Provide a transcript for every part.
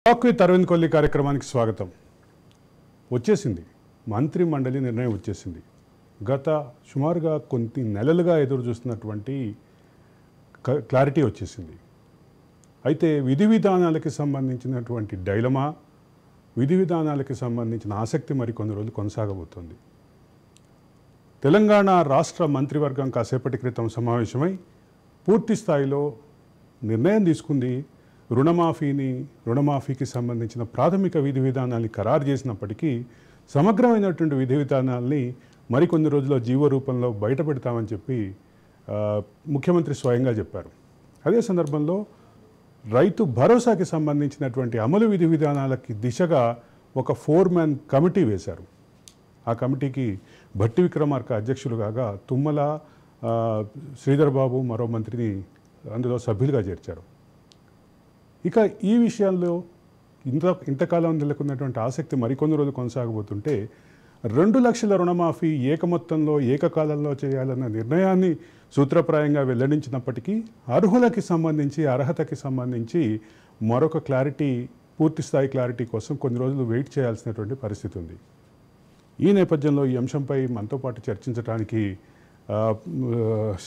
Talk with Arvind Kolli కార్యక్రమానికి స్వాగతం. వచ్చేసింది మంత్రి మండలి నిర్ణయం వచ్చేసింది. గత సుమారుగా కొన్ని నెలలుగా ఎదురు చూస్తున్నటువంటి క్లారిటీ వచ్చేసింది. అయితే విధి విధానాలకి సంబంధించినటువంటి డైలమా, విధి విధానాలకి సంబంధించిన ఆసక్తి మరికొన్ని రోజులు కొనసాగబోతోంది. తెలంగాణ రాష్ట్ర మంత్రివర్గం కాసేపటి క్రితం సమావేశమై పూర్తి స్థాయిలో నిర్ణయం తీసుకుంది. రుణమాఫీకి సంబంధించిన ప్రాథమిక విధి విధానాన్ని ఖరారు చేసినప్పటికీ సమగ్రమైనటువంటి విధి విధానాల్ని మరికొన్ని రోజుల్లో జీవో రూపంలో బయటపెడతామని చెప్పి ముఖ్యమంత్రి స్వయంగా చెప్పారు. అదే సందర్భంలో రైతు భరోసాకి సంబంధించినటువంటి అమలు విధి విధానాలకి దిశగా ఒక 4-man కమిటీ వేశారు. ఆ కమిటీకి భట్టి విక్రమార్క అధ్యక్షులు కాగా తుమ్మల, శ్రీధర్ బాబు మరో మంత్రిని అందులో సభ్యులుగా చేర్చారు. ఇక ఈ విషయాల్లో ఇంతకాలం నెలకొన్నటువంటి ఆసక్తి మరికొన్ని రోజులు కొనసాగబోతుంటే 2 లక్షల రుణమాఫీ ఏకమొత్తంలో ఏకకాలంలో చేయాలన్న నిర్ణయాన్ని సూత్రప్రాయంగా వెల్లడించినప్పటికీ అర్హతకి సంబంధించి మరొక క్లారిటీ, పూర్తిస్థాయి క్లారిటీ కోసం కొన్ని రోజులు వెయిట్ చేయాల్సినటువంటి పరిస్థితి ఉంది. ఈ నేపథ్యంలో ఈ అంశంపై మనతో పాటు చర్చించడానికి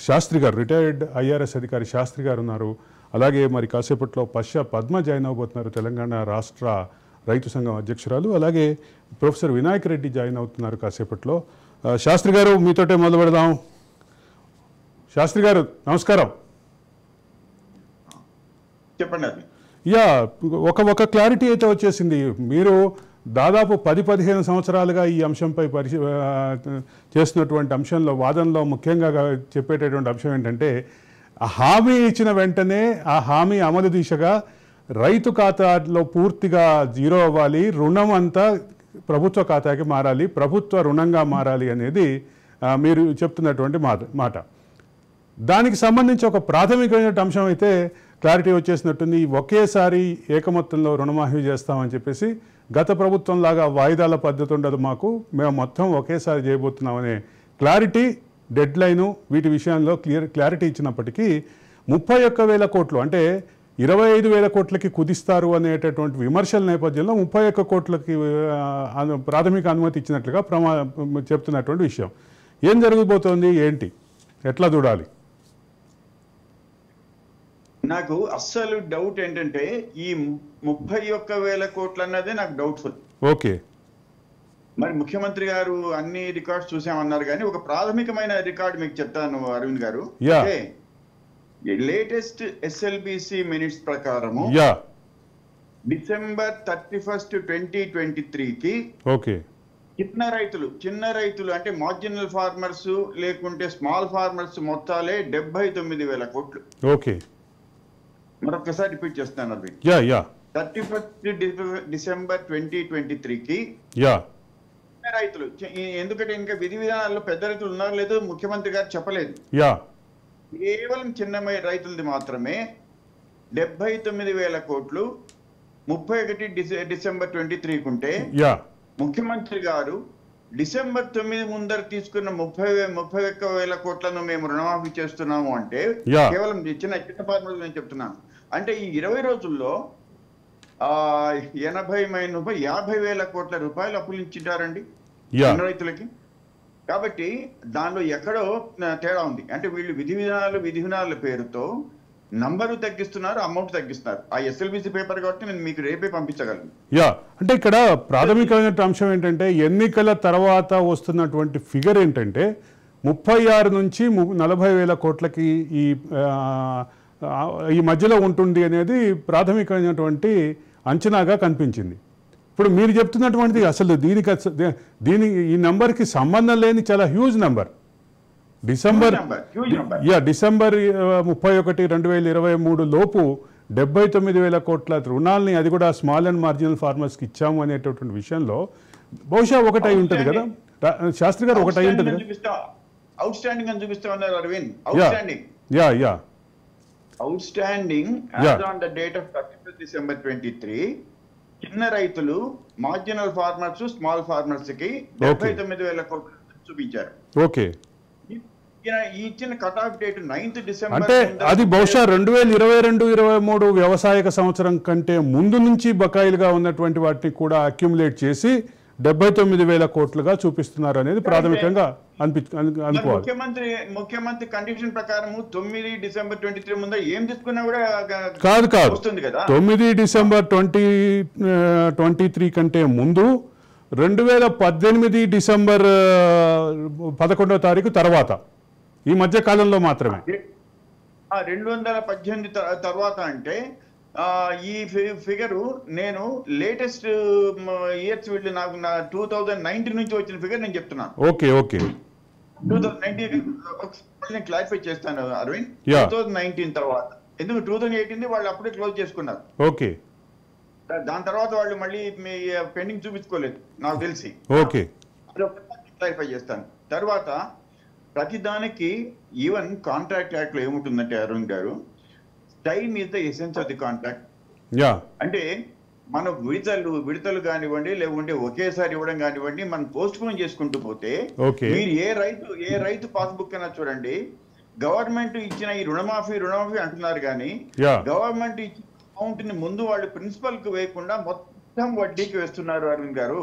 శాస్త్రి గారు, రిటైర్డ్ ఐఆర్ఎస్ అధికారి శాస్త్రి గారు ఉన్నారు. అలాగే మరి కాసేపట్లో పద్మ జాయిన్ అవబోతున్నారు, తెలంగాణ రాష్ట్ర రైతు సంఘం అధ్యక్షురాలు. అలాగే ప్రొఫెసర్ వినాయక్ రెడ్డి జాయిన్ అవుతున్నారు కాసేపట్లో. శాస్త్రి గారు, మీతోటే మొదలు పెడదాం. శాస్త్రి గారు నమస్కారం. చెప్పండి. యా, ఒక క్లారిటీ అయితే వచ్చేసింది. మీరు దాదాపు 10-15 సంవత్సరాలుగా ఈ అంశంపై చేస్తున్నటువంటి అంశంలో, వాదనలో ముఖ్యంగా చెప్పేటటువంటి అంశం ఏంటంటే, హామీ ఇచ్చిన వెంటనే ఆ హామీ అమలు దిశగా రైతు ఖాతాలో పూర్తిగా జీరో అవ్వాలి, రుణం అంతా ప్రభుత్వ ఖాతాకి మారాలి, ప్రభుత్వ రుణంగా మారాలి అనేది మీరు చెప్తున్నటువంటి మాట. దానికి సంబంధించి ఒక ప్రాథమికమైన అంశం అయితే క్లారిటీ వచ్చేసినట్టుంది. ఒకేసారి ఏకమొత్తంలో రుణమాఫీ చేస్తామని చెప్పేసి, గత ప్రభుత్వం లాగా వాయిదాల పద్ధతి ఉండదు, మేము మొత్తం ఒకేసారి చేయబోతున్నామనే క్లారిటీ, డెడ్ లైను, వీటి విషయంలో క్లారిటీ ఇచ్చినప్పటికీ 31,000 కోట్లు అంటే 25,000 కోట్లకి కుదిస్తారు అనేటటువంటి విమర్శల నేపథ్యంలో 31 కోట్లకి ప్రాథమిక అనుమతి ఇచ్చినట్లుగా చెప్తున్నటువంటి విషయం. ఏం జరగబోతోంది, ఏంటి, ఎట్లా చూడాలి? నాకు అస్సలు డౌట్ ఏంటంటే ఈ 31,000 కోట్లు అన్నదే నాకు డౌట్ఫుల్. ఓకే, మరి ముఖ్యమంత్రి గారు అన్ని రికార్డ్స్ చూసామన్నారు, కానీ ఒక ప్రాథమికమైన రికార్డ్ మీకు చెప్తాను అరవింద్ గారు. లేటెస్ట్ ఎస్ఎల్బిసి మినిట్స్ ప్రకారము December 31st, 2023కి చిన్న రైతులు అంటే మార్జినల్ ఫార్మర్స్ లేకుంటే స్మాల్ ఫార్మర్స్ మొత్తాలే 79,000 కోట్లు. ఓకే, మరొకసారి రిపీట్ చేస్తాను అరవింద్. 31st December 2023కి రైతులు, ఎందుకంటే ఇంకా విధి విధానాల్లో పెద్ద రైతులు ఉన్నారు లేదో ముఖ్యమంత్రి గారు చెప్పలేదు, కేవలం చిన్న రైతులది మాత్రమే 79,000 కోట్లు 31 December 2023 ఉంటే, ముఖ్యమంత్రి గారు December 9 ముందర తీసుకున్న 31,000 కోట్లను మేము రుణమాఫీ చేస్తున్నాము అంటే, కేవలం చిన్న ఫార్మర్లు నేను చెప్తున్నాను అంటే ఈ 20 రోజుల్లో 50,000 కోట్ల రూపాయలు అప్పులు ఇచ్చింటారండి చిన్న రైతులకి. కాబట్టి దానిలో ఎక్కడో తేడా ఉంది. అంటే వీళ్ళు విధి విధానాల పేరుతో నంబరు తగ్గిస్తున్నారు, అమౌంట్ తగ్గిస్తున్నారు. ఆ ఎస్ఎల్బిసి పేపర్ కాబట్టి నేను మీకు రేపే పంపించగలను. అంటే ఇక్కడ ప్రాథమికమైన అంశం ఏంటంటే, ఎన్నికల తర్వాత వస్తున్నటువంటి ఫిగర్ ఏంటంటే 36 నుంచి 40,000 కోట్లకి ఈ మధ్యలో ఉంటుంది అనేది ప్రాథమికమైనటువంటి అంచనాగా కనిపించింది. ఇప్పుడు మీరు చెప్తున్నటువంటిది అసలు ఈ నెంబర్కి సంబంధం లేని చాలా హ్యూజ్ నెంబర్. డిసెంబర్ 31, 2023 లోపు 79,000 కోట్ల రుణాలని, అది కూడా స్మాల్ అండ్ మార్జినల్ ఫార్మర్స్కి ఇచ్చాము అనేటటువంటి విషయంలో బహుశా ఒకటై ఉంటుంది కదా శాస్త్రి గారు, ఒకటై ఉంటుంది కదా. అవుట్ స్టాండింగ్ అని చూపిస్తా ఉన్నారు Arvind. Outstanding on the date of 31st December 2023 చిన్న రైతులు, మార్జినల్ ఫార్మర్స్, స్మాల్ ఫార్మర్స్ కి 79,000 కోట్లు చూపించారు. ఈ ఇచ్చిన cut off date 9th December అంటే అది బహుశా 2022-23 వ్యవసాయక సంవత్సరం కంటే ముందు నుంచి బకాయిలుగా ఉన్నటువంటి వాటిని కూడా అక్యుములేట్ చేసి 79,000 కోట్లుగా చూపిస్తున్నారు అనేది ప్రాథమికంగా అనుకోవాలి. ముఖ్యమంత్రి కండిషన్ ప్రకారం 9 డిసెంబర్ 23 ముందు ఏం తీసుకున్నా కూడా కాదు వస్తుంది కదా. 9 డిసెంబర్ 2023 కంటే ముందు 2018 డిసెంబర్ 11వ తారీఖు తర్వాత ఈ మధ్య కాలంలో మాత్రమే. 218 తర్వాత అంటే ఈ ఫిగరు నేను లేటెస్ట్ ఇయర్స్ వీళ్ళు నాకు 2019 నుంచి వచ్చిన ఫిగర్ నేను చెప్తున్నాను. ఓకే 2019 క్లారిఫై చేస్తాను అరవింద్. 2019 తర్వాత, ఎందుకు 2018 వాళ్ళు అప్పుడే క్లోజ్ చేసుకున్నారు. ఓకే, దాని తర్వాత వాళ్ళు మళ్ళీ పెండింగ్ చూపించుకోలేదు నాకు తెలిసి. ఓకే, క్లారిఫై చేస్తాను. తర్వాత ప్రతిదానికి ఈవెన్ కాంట్రాక్ట్ యాక్ట్ లో ఏముంటుందంటే అరుణ్ గారు, time is the essence of the contract. అంటే మన విడతలు కానివ్వండి, లేకుంటే ఒకేసారి ఇవ్వడం కానివ్వండి, మనం పోస్ట్ పోన్ చేసుకుంటూ పోతే మీరు ఏ రైతు పాస్బుక్ అయినా చూడండి, గవర్నమెంట్ ఇచ్చిన ఈ రుణమాఫీ అంటున్నారు కానీ గవర్నమెంట్ ఇచ్చిన అమౌంట్ ని ముందు వాళ్ళు ప్రిన్సిపల్ కు వేయకుండా మొత్తం వడ్డీకి వేస్తున్నారు అరవింద్ గారు.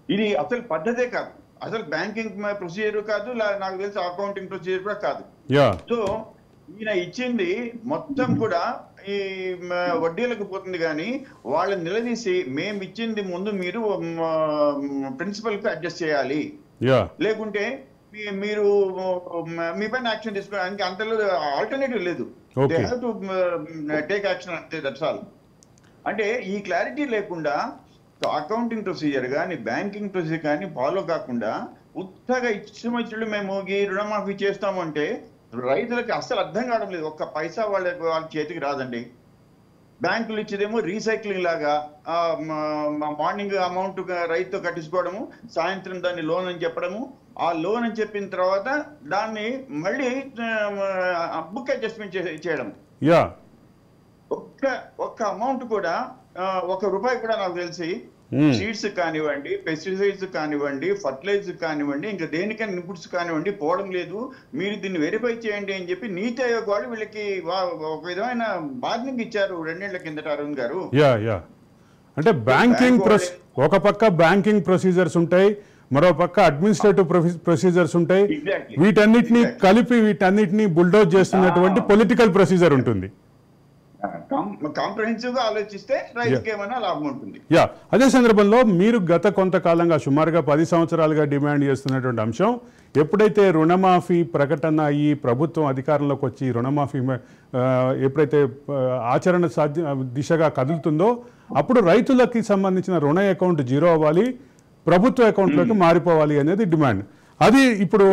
ఇది అసలు పద్ధతే కాదు, అసలు బ్యాంకింగ్ ప్రొసీజర్ కాదు, నాకు తెలిసి అకౌంటింగ్ ప్రొసీజర్ కూడా కాదు. సో ఈయన ఇచ్చింది మొత్తం కూడా ఈ వడ్డీలకు పోతుంది కానీ వాళ్ళని నిలదీసి మేము ఇచ్చింది ముందు మీరు ప్రిన్సిపల్ కు అడ్జస్ట్ చేయాలి, లేకుంటే మీరు మీ పైన యాక్షన్ తీసుకోవడానికి అంతలో ఆల్టర్నేటివ్ లేదు, they have to take action అంతే, దట్స్ ఆల్. అంటే ఈ క్లారిటీ లేకుండా అకౌంటింగ్ ప్రొసీజర్ కానీ బ్యాంకింగ్ ప్రొసీజర్ కానీ ఫాలో కాకుండా ఉత్తగా ఇచ్చినట్లు మేము ఈ రుణమాఫీ చేస్తామంటే రైతులకి అస్సలు అర్థం కావడం లేదు. ఒక్క పైసా వాళ్ళ చేతికి రాదండి. బ్యాంకులు ఇచ్చేదేమో రీసైక్లింగ్ లాగా మార్నింగ్ అమౌంట్ రైతుతో కట్టించుకోవడము, సాయంత్రం దాన్ని లోన్ అని చెప్పడము, ఆ లోన్ అని చెప్పిన తర్వాత దాన్ని మళ్ళీ బుక్ అడ్జస్ట్మెంట్ చేయడం. ఒక్క అమౌంట్ కూడా ₹1 కూడా నాకు తెలిసి సీడ్స్ కానివ్వండి, పెస్టిసైడ్స్ కానివ్వండి, ఫర్టిలైజర్ కానివ్వండి, ఇంకా దేనికైనా ఇన్పుట్స్ కానివ్వండి పోవడం లేదు. మీరు దీన్ని వెరిఫై చేయండి అని చెప్పి నీతి ఆయోగ్ వాళ్ళు వీళ్ళకి ఒక విధమైన వార్నింగ్ ఇచ్చారు 2 ఏళ్ల కిందట అరుణ్ గారు. అంటే బ్యాంకింగ్ ఒక పక్క బ్యాంకింగ్ ప్రొసీజర్స్ ఉంటాయి, మరో పక్క అడ్మినిస్ట్రేటివ్ ప్రొసీజర్స్ ఉంటాయి, వీటన్నిటిని బుల్డోజ్ చేస్తున్నటువంటి పొలిటికల్ ప్రొసీజర్ ఉంటుంది. కాంప్రహెన్సివ్ గా ఆలోచిస్తే రైతుకి ఏమైనా లాభం ఉంటుంది. అదే సందర్భంలో మీరు గత కొంతకాలంగా సుమారుగా 10 సంవత్సరాలుగా డిమాండ్ చేస్తున్నటువంటి అంశం, ఎప్పుడైతే రుణమాఫీ ప్రకటన ఈ ప్రభుత్వం అధికారంలోకి వచ్చి రుణమాఫీ ఎప్పుడైతే ఆచరణ దిశగా కదులుతుందో అప్పుడు రైతులకి సంబంధించిన రుణ అకౌంట్ జీరో అవ్వాలి, ప్రభుత్వ అకౌంట్లోకి మారిపోవాలి అనేది డిమాండ్. అది ఇప్పుడు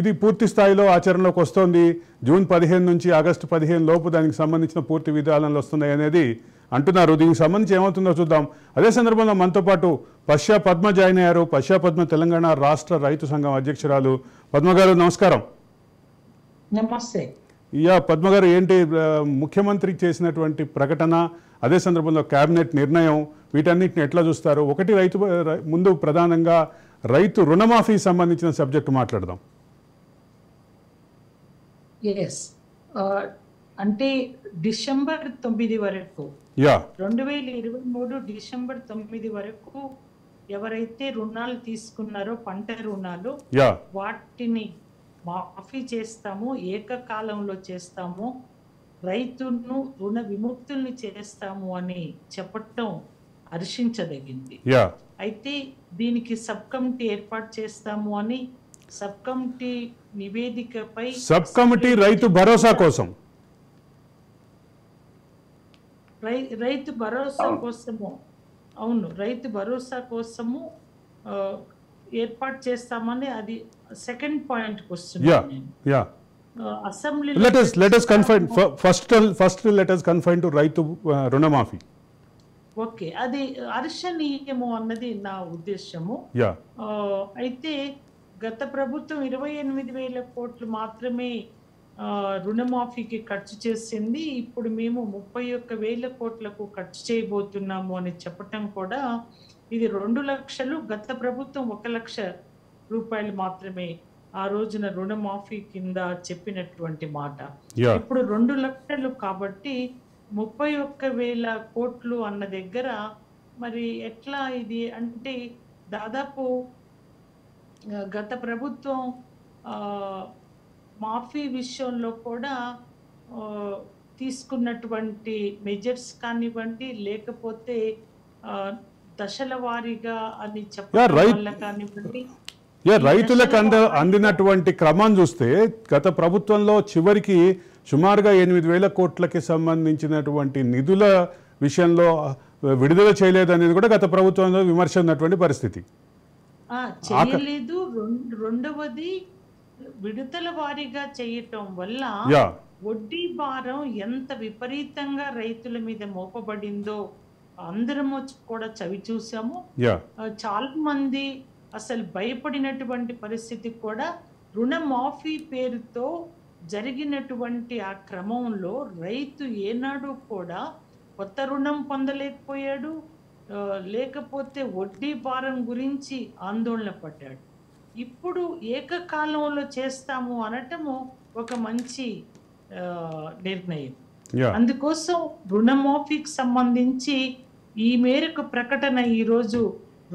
ఇది పూర్తి స్థాయిలో ఆచరణలోకి వస్తోంది. జూన్ 15 నుంచి ఆగస్టు 15 లోపు దానికి సంబంధించిన పూర్తి విధానాలు వస్తున్నాయి అనేది అంటున్నారు. దీనికి సంబంధించి ఏమవుతుందో చూద్దాం. అదే సందర్భంలో మనతో పాటు పశ్యా పద్మ జాయిన్ అయ్యారు. పశ్యా పద్మ తెలంగాణ రాష్ట్ర రైతు సంఘం అధ్యక్షురాలు. పద్మ గారు నమస్కారం. నమస్తే. పద్మ గారు, ఏంటి ముఖ్యమంత్రి చేసినటువంటి ప్రకటన, అదే సందర్భంలో కేబినెట్ నిర్ణయం, వీటన్నిటిని ఎట్లా చూస్తారు? ఒకటి ముందు ప్రధానంగా రైతు రుణమాఫీ సంబంధించిన సబ్జెక్టు మాట్లాడదాం. అంటే డిసెంబర్ 9 వరకు 2023 డిసెంబర్ 9 వరకు ఎవరైతే రుణాలు తీసుకున్నారో పంట రుణాలు వాటిని మాఫీ చేస్తాము, ఏకకాలంలో చేస్తాము, రైతును రుణ విముక్తుల్ని చేస్తాము అని చెప్పటం హర్షించదగింది. అయితే దీనికి సబ్ కమిటీ ఏర్పాటు చేస్తాము అని సబ్ కమిటీ నివేదికపై రైతు భరోసా కోసం రైతు భరోసా కోసము రైతు భరోసా కోసము ఏర్పాటు చేస్తామని అది సెకండ్ పాయింట్ వస్తుంది. అసెంబ్లీ రైతు రుణమాఫీ ఓకే, అది హర్షణీయము అన్నది నా ఉద్దేశము. అయితే గత ప్రభుత్వం 28,000 కోట్లు మాత్రమే రుణమాఫీకి ఖర్చు చేసింది. ఇప్పుడు మేము 31,000 కోట్లకు ఖర్చు చేయబోతున్నాము అని చెప్పటం కూడా ఇది 2 లక్షలు, గత ప్రభుత్వం 1 లక్ష రూపాయలు మాత్రమే ఆ రోజున రుణమాఫీ కింద చెప్పినటువంటి మాట. Yeah. ఇప్పుడు 2 లక్షలు కాబట్టి 31,000 కోట్లు అన్న దగ్గర మరి ఎట్లా ఇది అంటే దాదాపు గత ప్రభుత్వం మాఫీ విషయంలో కూడా తీసుకున్నటువంటి మెజర్స్ కానివ్వండి, లేకపోతే దశల వారీగా అని చెప్పడం వల్ల కానివ్వండి, రైతులకు అందినటువంటి క్రమం చూస్తే గత ప్రభుత్వంలో చివరికి సుమారుగా 8,000 కోట్లకి సంబంధించినటువంటి నిధుల విషయంలో విడుదల చేయలేదనేది కూడా గత ప్రభుత్వంలో విమర్శ ఉన్నటువంటి పరిస్థితి. చేయలేదు. రెండవది విడుదల వారీగా చేయటం వల్ల వడ్డీ భారం ఎంత విపరీతంగా రైతుల మీద మోపబడిందో అందరము కూడా చవి చూసాము. చాలా మంది అసలు భయపడినటువంటి పరిస్థితి కూడా రుణమాఫీ పేరుతో జరిగినటువంటి ఆ క్రమంలో రైతు ఏనాడు కూడా కొత్త రుణం పొందలేకపోయాడు, లేకపోతే వడ్డీ భారం గురించి ఆందోళన పడ్డాడు. ఇప్పుడు ఏకకాలంలో చేస్తాము అనటము ఒక మంచి నిర్ణయం. అందుకోసం రుణమాఫీకి సంబంధించి ఈ మేరకు ప్రకటన ఈరోజు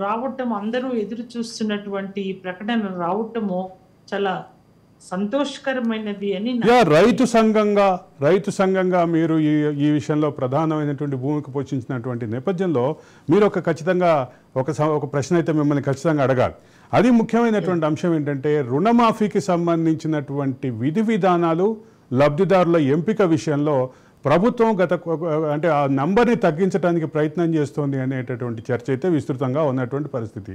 రావటం, అందరూ ఎదురు చూస్తున్నటువంటి ఈ ప్రకటన రావటము చాలా సంతోషకరమైనది అని రైతు సంఘంగా మీరు ఈ విషయంలో ప్రధానమైనటువంటి భూమిక పోషించినటువంటి నేపథ్యంలో మీరు ఖచ్చితంగా ఒక ప్రశ్న అయితే మిమ్మల్ని ఖచ్చితంగా అడగాలి. అది ముఖ్యమైనటువంటి అంశం ఏంటంటే రుణమాఫీకి సంబంధించినటువంటి విధి విధానాలు, లబ్ధిదారుల ఎంపిక విషయంలో ప్రభుత్వం అంటే ఆ నంబర్ని తగ్గించడానికి ప్రయత్నం చేస్తోంది అనేటటువంటి చర్చ అయితే విస్తృతంగా ఉన్నటువంటి పరిస్థితి.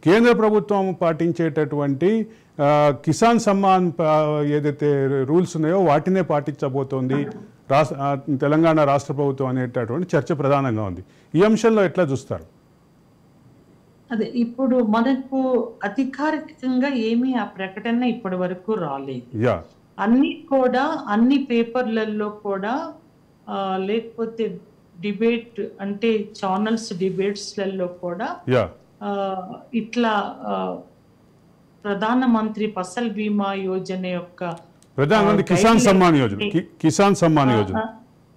కేంద్ర ప్రభుత్వం పాటించేటటువంటి కిసాన్ సమ్మాన్ ఏదైతే రూల్స్ ఉన్నాయో వాటినే పాటించబోతోంది తెలంగాణ రాష్ట్ర ప్రభుత్వం అనేటటువంటి చర్చ ప్రధానంగా ఉంది. ఈ అంశంలో ఎట్లా చూస్తారు? అదే ఇప్పుడు మనకు అధికారికంగా ఏమీ ఆ ప్రకటన ఇప్పటి వరకు రాలేదు. అన్ని పేపర్లలో కూడా లేకపోతే డిబేట్ అంటే ఛానల్స్ డిబేట్స్లలో కూడా ఇట్లా ప్రధానమంత్రి ఫసల్ బీమా యోజన యొక్క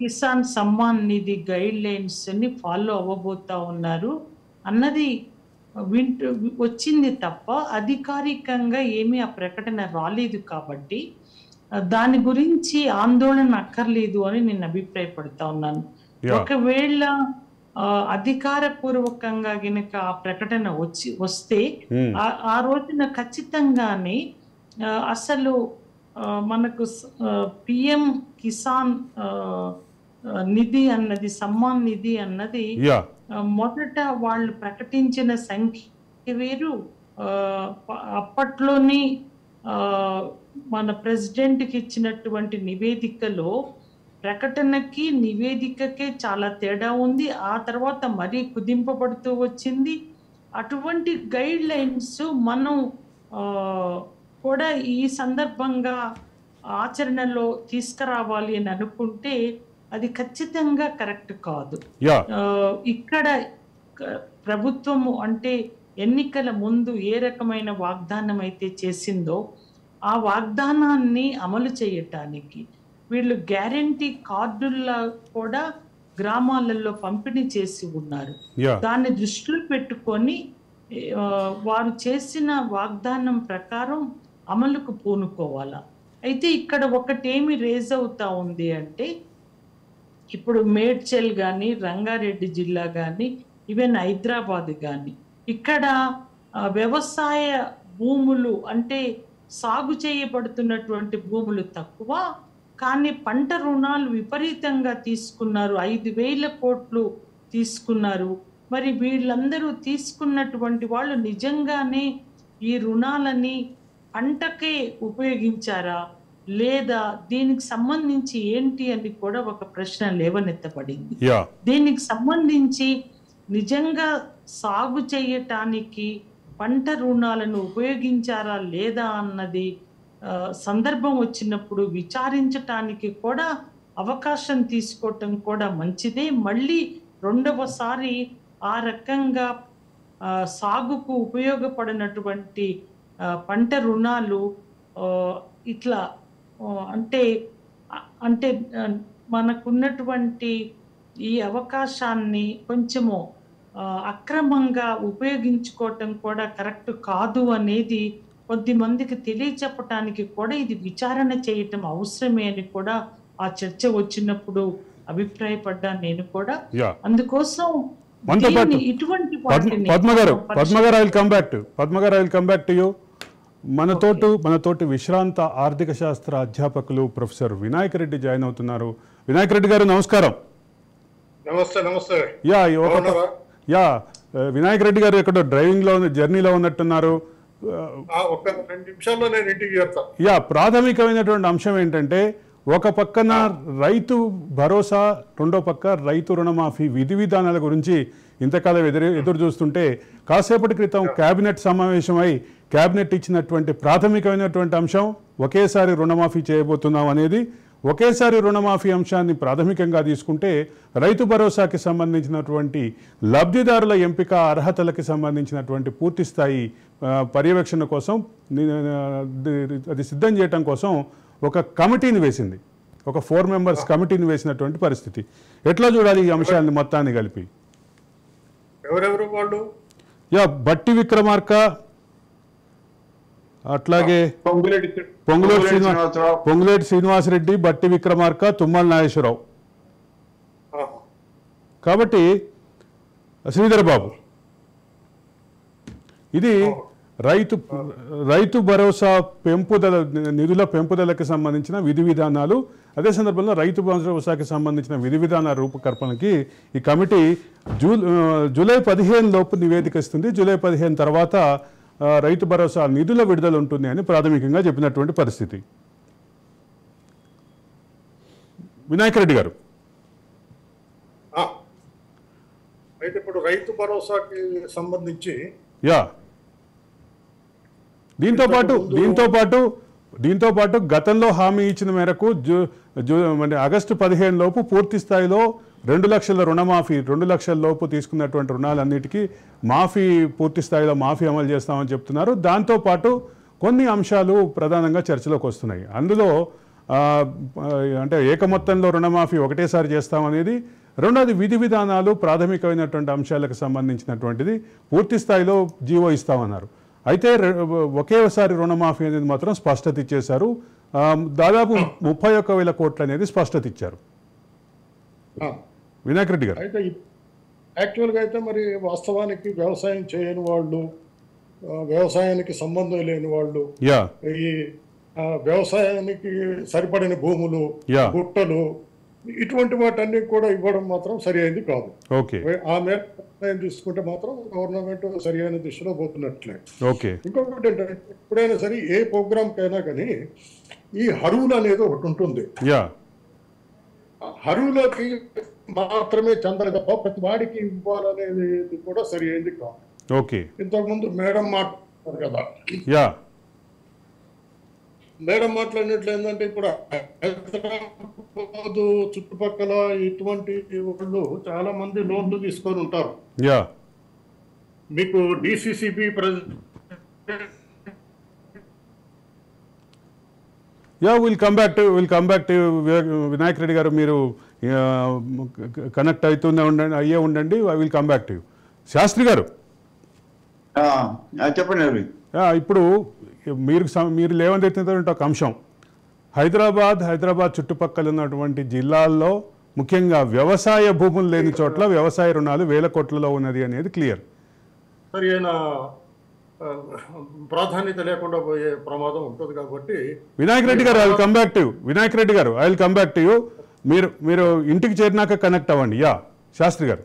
కిసాన్ సమ్మాన్ నిధి గైడ్ లైన్స్ ని ఫాలో అవ్వబోతా ఉన్నారు అన్నది వచ్చింది తప్ప అధికారికంగా ఏమీ ఆ ప్రకటన రాలేదు. కాబట్టి దాని గురించి ఆందోళన అక్కర్లేదు అని నేను అభిప్రాయపడతా ఉన్నాను. ఒకవేళ అధికారపూర్వకంగా గనక ఆ ప్రకటన వస్తే ఆ రోజున ఖచ్చితంగానే అసలు మనకు పిఎం కిసాన్ నిధి అన్నది, సమ్మాన్ నిధి అన్నది మొదట వాళ్ళు ప్రకటించిన సంఖ్య వేరు. అప్పట్లోని మన ప్రెసిడెంట్కి ఇచ్చినటువంటి నివేదికలో ప్రకటనకి నివేదికకే చాలా తేడా ఉంది. ఆ తర్వాత మరీ కుదింపబడుతూ వచ్చింది. అటువంటి గైడ్ లైన్స్ మనం కూడా ఈ సందర్భంగా ఆచరణలో తీసుకురావాలి అని అనుకుంటే అది ఖచ్చితంగా కరెక్ట్ కాదు. ఇక్కడ ప్రభుత్వము అంటే ఎన్నికల ముందు ఏ రకమైన వాగ్దానం అయితే చేసిందో ఆ వాగ్దానాన్ని అమలు చేయటానికి వీళ్ళు గ్యారంటీ కార్డుల్లో కూడా గ్రామాలలో పంపిణీ చేసి ఉన్నారు. దాన్ని దృష్టిలో పెట్టుకొని వారు చేసిన వాగ్దానం ప్రకారం అమలుకు పూనుకోవాలా. అయితే ఇక్కడ ఒకటేమి రేజ్ అవుతా ఉంది అంటే ఇప్పుడు మేడ్చల్ కానీ, రంగారెడ్డి జిల్లా కానీ, ఈవెన్ హైదరాబాద్ కానీ ఇక్కడ వ్యవసాయ భూములు అంటే సాగు చేయబడుతున్నటువంటి భూములు తక్కువ, కానీ పంట రుణాలు విపరీతంగా తీసుకున్నారు. 5,000 కోట్లు తీసుకున్నారు. మరి వీళ్ళందరూ తీసుకున్నటువంటి వాళ్ళు నిజంగానే ఈ రుణాలని పంటకే ఉపయోగించారా లేదా దీనికి సంబంధించి ఏంటి అని కూడా ఒక ప్రశ్న లేవనెత్తబడింది. దీనికి సంబంధించి నిజంగా సాగు చేయటానికి పంట రుణాలను ఉపయోగించారా లేదా అన్నది సందర్భం వచ్చినప్పుడు విచారించటానికి కూడా అవకాశం తీసుకోవటం కూడా మంచిదే. మళ్ళీ రెండవసారి ఆ రకంగా సాగుకు ఉపయోగపడినటువంటి పంట రుణాలు ఇట్లా అంటే అంటే మనకున్నటువంటి ఈ అవకాశాన్ని కొంచెము అక్రమంగా ఉపయోగించుకోవటం కూడా కరెక్ట్ కాదు అనేది కొద్దిమందికి తెలియచెప్పటానికి కూడా ఇది విచారణ చేయటం అవసరమే అని కూడా ఆ చర్చ వచ్చినప్పుడు అభిప్రాయపడ్డా నేను కూడా. అందుకోసం ఇటువంటి పద్మ గారు I will come back to you. మనతోటి విశ్రాంత ఆర్థిక శాస్త్ర అధ్యాపకులు ప్రొఫెసర్ వినాయక్ రెడ్డి జాయిన్ అవుతున్నారు. వినాయక్ రెడ్డి గారు నమస్కారం. నమస్తే. వినాయక్ రెడ్డి గారు ఎక్కడో డ్రైవింగ్ లో జర్నీలో ఉన్నట్టున్నారు. ప్రాథమికమైనటువంటి అంశం ఏంటంటే, ఒక పక్కన రైతు భరోసా, రెండో పక్క రైతు రుణమాఫీ విధి విధానాల గురించి ఇంతకాలం ఎదురు చూస్తుంటే కాసేపటి క్రితం కేబినెట్ సమావేశమై కేబినెట్ ఇచ్చినటువంటి ప్రాథమికమైనటువంటి అంశం ఒకేసారి రుణమాఫీ చేయబోతున్నాం అనేది. ఒకేసారి రుణమాఫీ అంశాన్ని ప్రాథమికంగా తీసుకుంటే రైతు భరోసాకి సంబంధించినటువంటి లబ్ధిదారుల ఎంపిక అర్హతలకి సంబంధించినటువంటి పూర్తి స్థాయి పర్యవేక్షణ కోసం అది సిద్ధం చేయటం కోసం ఒక కమిటీని వేసింది, ఒక 4 మెంబర్స్ కమిటీని వేసినటువంటి పరిస్థితి. ఎట్లా చూడాలి ఈ అంశాన్ని మొత్తాన్ని కలిపి? ఎవరెవరు వాళ్ళు? బట్టి విక్రమార్క, అట్లాగే పొంగులేటి శ్రీనివాసరెడ్డి, బట్టి విక్రమార్క, తుమ్మల నాగేశ్వరరావు, కాబట్టి శ్రీధర్ బాబు. ఇది రైతు భరోసా పెంపుదల నిధుల పెంపుదలకు సంబంధించిన విధి విధానాలు, అదే సందర్భంలో రైతు భరోసాకి సంబంధించిన విధి విధానాల రూపకల్పనకి ఈ కమిటీ జూలై 15 లోపు నివేదిక ఇస్తుంది. జూలై 15 తర్వాత రైతు భరోసా నిధుల విడుదల ఉంటుంది అని ప్రాథమికంగా చెప్పినటువంటి పరిస్థితి. వినాయక్ రెడ్డి గారు, అయితే ఇప్పుడు రైతు భరోసాకి సంబంధించి దీంతో పాటు గతంలో హామీ ఇచ్చిన మేరకు ఆగస్టు 15 లోపు పూర్తి స్థాయిలో 2 లక్షల రుణమాఫీ, 2 లక్షల లోపు తీసుకున్నటువంటి రుణాలన్నిటికీ పూర్తి స్థాయిలో మాఫీ అమలు చేస్తామని చెప్తున్నారు. దాంతోపాటు కొన్ని అంశాలు ప్రధానంగా చర్చలోకి వస్తున్నాయి. అందులో అంటే ఏకమొత్తంలో రుణమాఫీ ఒకటేసారి చేస్తామనేది, రెండోది విధి విధానాలు ప్రాథమికమైనటువంటి అంశాలకు సంబంధించినటువంటిది పూర్తి స్థాయిలో జీవో ఇస్తామన్నారు. అయితే ఒకేసారి రుణమాఫీ అనేది మాత్రం స్పష్టత ఇచ్చేశారు. దాదాపు 31,000 కోట్లు అనేది స్పష్టత ఇచ్చారు. వినాయక్ రెడ్డి గారు, అయితే యాక్చువల్గా అయితే మరి వాస్తవానికి వ్యవసాయం చేయని వాళ్ళు, వ్యవసాయానికి సంబంధం లేని వాళ్ళు, ఈ వ్యవసాయానికి సరిపడిన భూములు, గుట్టలు, ఇటువంటి వాటన్ని కూడా ఇవ్వడం మాత్రం సరి అయింది కాదు. ఆ మేర తీసుకుంటే మాత్రం గవర్నమెంట్ సరి అయిన దిశలో పోతున్నట్లే. ఇంకొకటి ఏంటంటే, ఎప్పుడైనా సరే ఏ ప్రోగ్రామ్కైనా కానీ ఈ హరువులు అనేది ఒకటి ఉంటుంది. హరువులోకి మాత్రమే చందాలి తప్ప ప్రతి వాడికి ఇవ్వాలనేది కూడా సరి అయింది కాదు. ఇంతకుముందు మేడం మాట్లాడారు కదా, మేడం మాట్లాడినట్లు ఏంటంటే, ఇప్పుడు హైదరాబాద్ చుట్టుపక్కల ఇటువంటి వాళ్ళు చాలా మంది లోన్లు తీసుకొని ఉంటారు. మీకు DCCB will come back to Vinayak Reddy గారు, మీరు కనెక్ట్ అయ్యే ఉండండి. I will come back to Shastri గారు. చెప్పండి. ఇప్పుడు మీరు లేవనెత్తినటువంటి ఒక అంశం, హైదరాబాద్ చుట్టుపక్కల ఉన్నటువంటి జిల్లాల్లో ముఖ్యంగా వ్యవసాయ భూములు లేని చోట్ల వ్యవసాయ రుణాలు 1000 కోట్లలో ఉన్నది అనేది క్లియర్. సరి అయిన ప్రాధాన్యత లేకుండా పోయే ప్రమాదం ఉంటుంది కాబట్టి వినాయక్ రెడ్డి గారు, I will come back to you. మీరు ఇంటికి చేరినాక కనెక్ట్ అవ్వండి. శాస్త్రి గారు,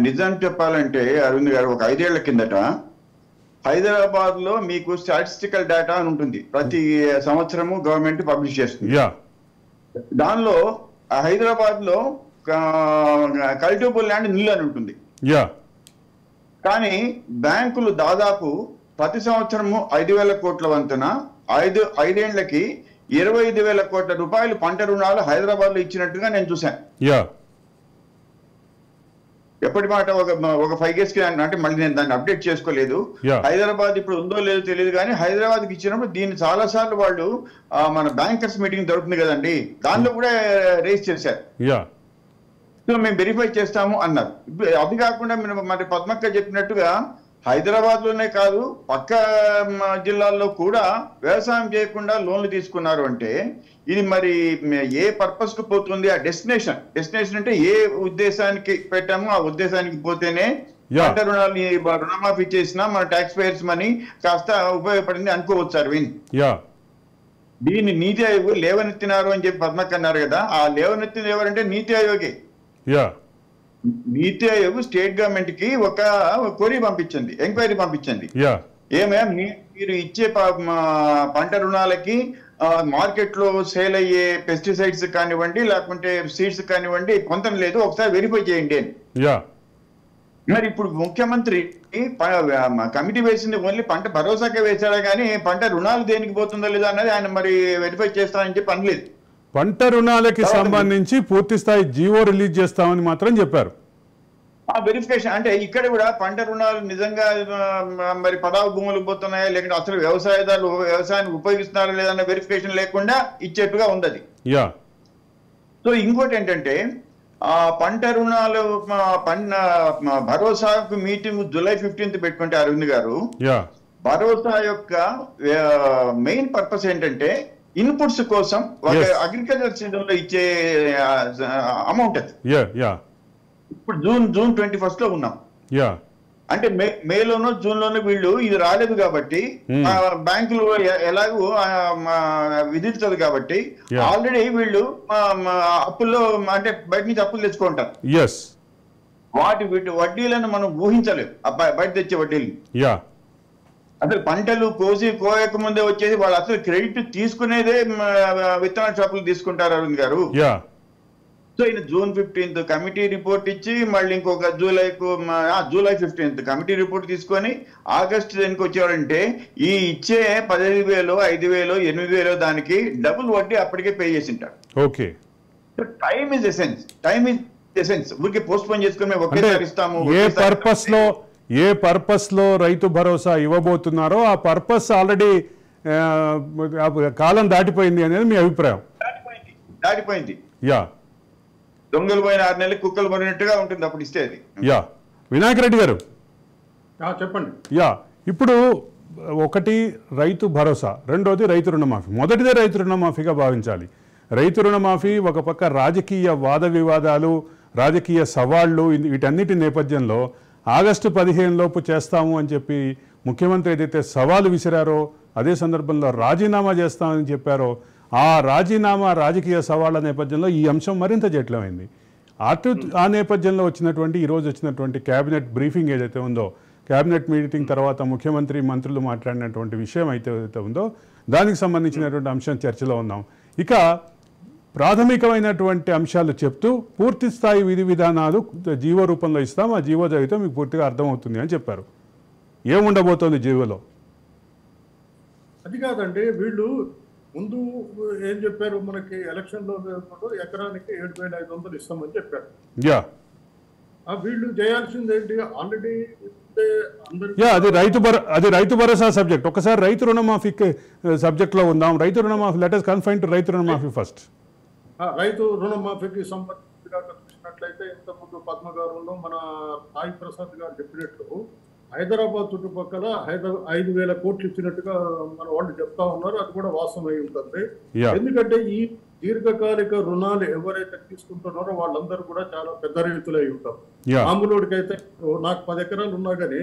నిజం చెప్పాలంటే అరవింద్ గారు, ఒక 5 ఏళ్ల కిందట హైదరాబాద్ లో మీకు స్టాటిస్టికల్ డేటా అని ఉంటుంది, ప్రతి సంవత్సరము గవర్నమెంట్ పబ్లిష్ చేస్తుంది. దానిలో హైదరాబాద్ లో కల్టివబుల్ ల్యాండ్ నిల్ అని ఉంటుంది. కానీ బ్యాంకులు దాదాపు ప్రతి సంవత్సరము 5,000 కోట్ల వంతున 5 ఏళ్లకి 25,000 కోట్ల రూపాయలు పంట రుణాలు హైదరాబాద్ లో ఇచ్చినట్టుగా నేను చూశాను. ఎప్పటి మాట ఒక 5 years కి అంటే మళ్ళీ నేను దాన్ని అప్డేట్ చేసుకోలేదు. హైదరాబాద్ ఇప్పుడు ఉందో లేదో తెలియదు కానీ హైదరాబాద్కి ఇచ్చినప్పుడు దీన్ని చాలా సార్లు వాళ్ళు మన బ్యాంకర్స్ మీటింగ్ దొరుకుతుంది కదండి, దానిలో కూడా రేస్ చేశారు. సో మేము వెరిఫై చేస్తాము అన్నారు. అది కాకుండా మరి పద్మక్క చెప్పినట్టుగా హైదరాబాద్ లోనే కాదు పక్క జిల్లాల్లో కూడా వ్యవసాయం చేయకుండా లోన్లు తీసుకున్నారు అంటే ఇది మరి ఏ పర్పస్ కు పోతుంది? ఆ డెస్టినేషన్ అంటే ఏ ఉద్దేశానికి పెట్టామో ఆ ఉద్దేశానికి పోతేనే పంట రుణాలు రుణమాఫీ చేసినా మన ట్యాక్స్ పేయర్స్ మనీ కాస్త ఉపయోగపడింది అనుకోవచ్చు. అరవింద్, దీన్ని నీతి ఆయోగ్ లేవనెత్తినారు అని చెప్పి పద్మక్ అన్నారు కదా, ఆ లేవనెత్తింది ఎవరంటే నీతి ఆయోగే. నీతి ఆయోగ్ స్టేట్ గవర్నమెంట్ కి ఒక క్వరీ పంపించింది, ఎంక్వైరీ పంపించింది. ఏమేం మీరు ఇచ్చే పంట రుణాలకి మార్కెట్ లో సేల్ అయ్యే పెస్టిసైడ్స్ కానివ్వండి లేకుంటే సీడ్స్ కానివ్వండి పొందడం లేదు, ఒకసారి వెరిఫై చేయండి అని. మరి ఇప్పుడు ముఖ్యమంత్రి కమిటీ వేసింది ఓన్లీ పంట భరోసాకే వేశాడా కానీ పంట రుణాలు దేనికి పోతుందో లేదో అన్నది ఆయన మరి వెరిఫై చేస్తానని చెప్పి అనలేదు. పంట రుణాలకి సంబంధించి పూర్తి స్థాయి జీవో రిలీజ్ చేస్తామని మాత్రం చెప్పారు. వెరిఫికేషన్ అంటే ఇక్కడ కూడా పంట రుణాలు నిజంగా మరి పడావు భూములు పోతున్నాయా లేకుంటే అసలు వ్యవసాయదారులు వ్యవసాయాన్ని ఉపయోగిస్తున్నారా లేదన్న వెరిఫికేషన్ లేకుండా ఇచ్చేట్టుగా ఉంది. సో ఇంకోటి ఏంటంటే పంట రుణాలు భరోసాకు మీటింగ్ July 15th పెట్టుకుంటే అరవింద్ గారు, భరోసా యొక్క మెయిన్ పర్పస్ ఏంటంటే ఇన్పుట్స్ కోసం ఒక అగ్రికల్చర్ సీజన్ లో ఇచ్చే అమౌంట్ అది. ఇప్పుడు జూన్ 21st లో ఉన్నాం. అంటే మేలోనో జూన్ లోనో వీళ్ళు ఇది రాలేదు కాబట్టి బ్యాంకులు ఎలాగూ విధించదు కాబట్టి ఆల్రెడీ వీళ్ళు అప్పుల్లో అంటే బయట నుంచి అప్పులు తెచ్చుకుంటారు. వాటి వడ్డీలను మనం ఊహించలేము, బయట తెచ్చే వడ్డీలు. అసలు పంటలు కోయక ముందే వచ్చేది వాళ్ళు అసలు క్రెడిట్ తీసుకునేదే విత్తనాల షాపులు తీసుకుంటారు అరవింద్ గారు. సో ఈయన June 15th కమిటీ రిపోర్ట్ ఇచ్చి మళ్ళీ ఇంకొక July 15th కమిటీ రిపోర్ట్ తీసుకొని ఆగస్ట్ దేనికి వచ్చేవాడంటే ఈ ఇచ్చే 15,000 5,000 8,000 దానికి డబుల్ వడ్డీ అప్పటికే పే చేసి ఉంటాడు. Okay, time is essence. ఊరికి పోస్ట్ పోన్ చేసుకుని మేము ఒకేసారి ఇస్తాము. ఏ పర్పస్ లో రైతు భరోసా ఇవ్వబోతున్నారో ఆ పర్పస్ ఆల్రెడీ కాలం దాటిపోయింది అనేది మీ అభిప్రాయం? దాటిపోయింది. దొంగలు పోయిన 6 నెలలు కుక్కలు పోయినట్టుగా ఉంటుంది అప్పుడు ఇస్తే అది. వినాయక్ రెడ్డి గారు చెప్పండి. ఇప్పుడు ఒకటి రైతు భరోసా, రెండోది రైతు రుణమాఫీ. మొదటిదే రైతు రుణమాఫీగా భావించాలి. రైతు రుణమాఫీ ఒక పక్క రాజకీయ వాద వివాదాలు, రాజకీయ సవాళ్లు, వీటన్నిటి నేపథ్యంలో ఆగస్టు 15 లోపు చేస్తాము అని చెప్పి ముఖ్యమంత్రి ఏదైతే సవాలు విసిరారో అదే సందర్భంలో రాజీనామా చేస్తామని చెప్పారో ఆ రాజకీయ సవాళ్ల నేపథ్యంలో ఈ అంశం మరింత జటిలమైంది. ఆ నేపథ్యంలో ఈరోజు వచ్చినటువంటి క్యాబినెట్ బ్రీఫింగ్ ఏదైతే ఉందో, క్యాబినెట్ మీటింగ్ తర్వాత ముఖ్యమంత్రి మంత్రులు మాట్లాడినటువంటి విషయం ఏదైతే ఉందో దానికి సంబంధించినటువంటి అంశం చర్చలో ఉన్నాం. ఇక ప్రాథమికమైనటువంటి అంశాలు చెప్తూ పూర్తి స్థాయి విధి విధానాలు జీవో రూపంలో ఇస్తాం, ఆ జీవో చదివితే మీకు పూర్తిగా అర్థమవుతుంది అని చెప్పారు. ఏముండబోతోంది జీవోలో? అది కాదండి, వీళ్ళు ముందు ఏం చెప్పారు, మనకి ఎలక్షన్ లో ఎకరానికి 7,500 ఇస్తామని చెప్పారు. వీళ్ళు చేయాల్సింది ఏంటి? ఆల్రెడీ అది రైతు భరోసా సబ్జెక్ట్. ఒకసారి రైతు రుణమాఫీ సబ్జెక్ట్ లో ఉందాం. రైతు రుణమాఫీ, లెట్ us confine to రైతు రుణమాఫీ ఫస్ట్. రైతు రుణమాఫీకి సంబంధించిగా చూసినట్లయితే ఇంతకుముందు పద్మ గారు మన సాయి ప్రసాద్ గారు చెప్పినట్లు హైదరాబాద్ చుట్టుపక్కల 5,000 కోట్లు ఇచ్చినట్టుగా మన వాళ్ళు చెప్తా ఉన్నారు. అది కూడా వాస్తవమై ఉంటుంది. ఎందుకంటే ఈ దీర్ఘకాలిక రుణాలు ఎవరైతే తీసుకుంటున్నారో వాళ్ళందరూ కూడా చాలా పెద్ద రైతులై ఉంటారు. మామూలుడికైతే నాకు 10 ఎకరాలు ఉన్నా కానీ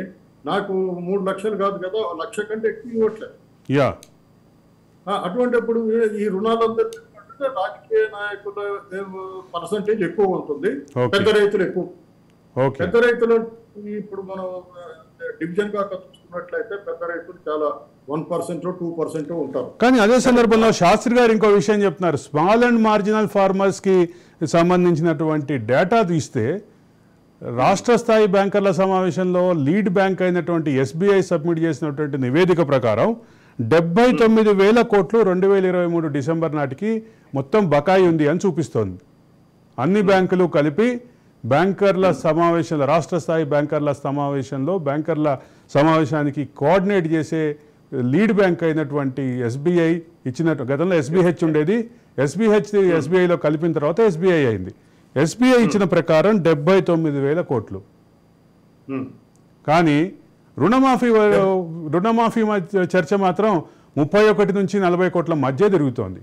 నాకు 3 లక్షలు కాదు కదా, 1 లక్ష కంటే ఎక్కువ ఇవ్వట్లేదు. అటువంటిప్పుడు ఈ రుణాలందరూ రాజకీయ నాయకుల పర్సంటేజ్ ఎక్కువ ఉంటుంది, పెద్ద రైతులు ఎక్కువ. పెద్ద రైతులు ఇప్పుడు మనం డివిజన్ గా చూసుకున్నట్లయితే పెద్ద రైతులు చాలా 1% 2% ఉంటారు. కానీ అదే సందర్భంలో శాస్త్రి గారు ఇంకో విషయం చెప్తున్నారు. స్మాల్ అండ్ మార్జినల్ ఫార్మర్స్ కి సంబంధించినటువంటి డేటా తీస్తే రాష్ట్ర స్థాయి బ్యాంకర్ల సమావేశంలో లీడ్ బ్యాంక్ అయినటువంటి SBI సబ్మిట్ చేసినటువంటి నివేదిక ప్రకారం 79,000 కోట్లు 2023 డిసెంబర్ నాటికి మొత్తం బకాయి ఉంది అని చూపిస్తోంది. అన్ని బ్యాంకులు కలిపి బ్యాంకర్ల సమావేశంలో, రాష్ట్ర స్థాయి బ్యాంకర్ల సమావేశానికి కోఆర్డినేట్ చేసే లీడ్ బ్యాంక్ అయినటువంటి ఎస్బీఐ ఇచ్చినట్టు, గతంలో ఎస్బీహెచ్ ఉండేది, ఎస్బీఐలో కలిపిన తర్వాత ఎస్బీఐ అయింది. ఎస్బీఐ ఇచ్చిన ప్రకారం 79,000 కోట్లు. కానీ రుణమాఫీ చర్చ మాత్రం 31 నుంచి 40 కోట్ల మధ్య తిరుగుతోంది.